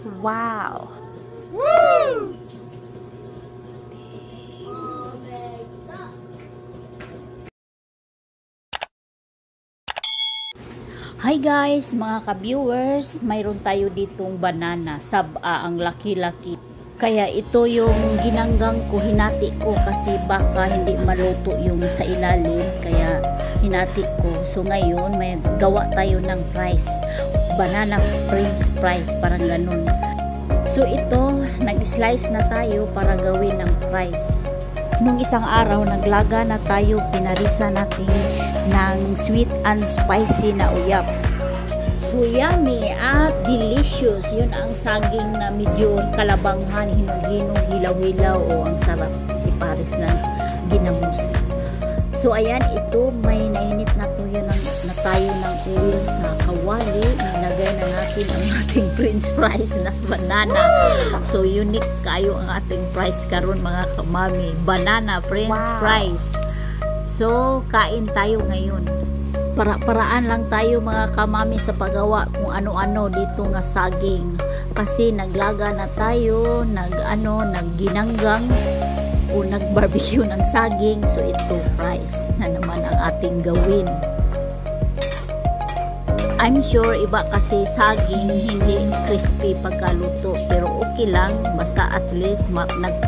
Wow! Woo! Hi guys, mga ka-viewers, mayroon tayo ditong banana, saba, ang laki-laki. Kaya ito yung ginanggang ko, hinati ko kasi baka hindi maluto yung sa ilalim, kaya hinati ko. So ngayon, may gawa tayo ng fries, banana french fries, parang ganun. So ito, nag-slice na tayo para gawin ng fries. Nung isang araw, naglaga na tayo, pinarisa natin ng sweet and spicy na uyap. So yummy at delicious. Yun ang saging na medyo kalabanghan, hinog-hinog, hilaw-hilaw. O ang sarap ipares ng ginamos. So ayan, ito may nainit na tuyo na tayo ng oil sa kawali. Nilagay na natin ang ating french fries na banana. So unique kayo ang ating fries karon mga kamami. Banana french fries. So kain tayo ngayon. Para-paraan lang tayo mga kamami sa paggawa kung ano-ano dito nga saging. Kasi naglaga na tayo, nagginanggang o nag-barbecue ng saging. So ito fries na naman ang ating gawin. I'm sure iba kasi saging hindi crispy pagkaluto, pero okay lang basta at least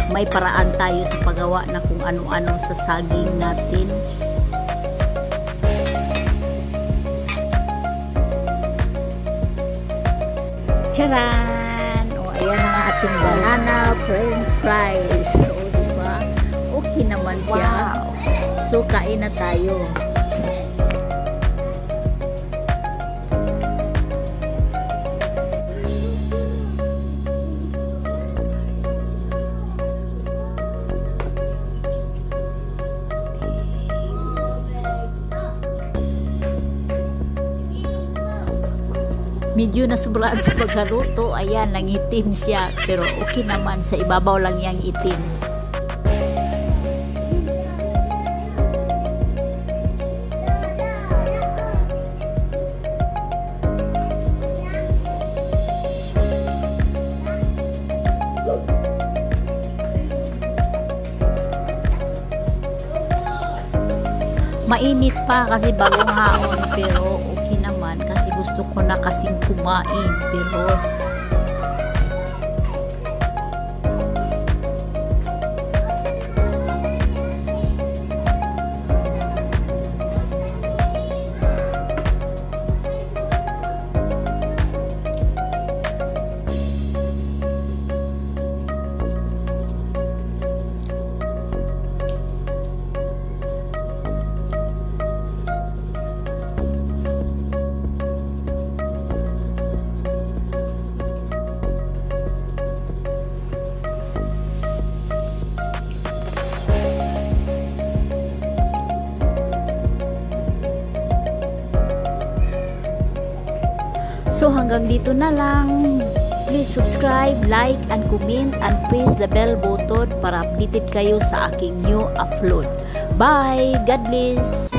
may paraan tayo sa paggawa na kung ano-ano sa saging natin. Charan! O ayan ang ating banana french fries. So diba? Okay naman siya. Wow. So kain na tayo. Medyo nasubraan sa pagkaluto, ayan, nangitim siya, pero okay naman, sa ibabaw lang yang itim. Mainit pa kasi bagong hapon, pero okay naman kasi gusto ko na kasing kumain, pero so hanggang dito na lang. Please subscribe, like, and comment, and press the bell button para updated kayo sa aking new upload. Bye! God bless!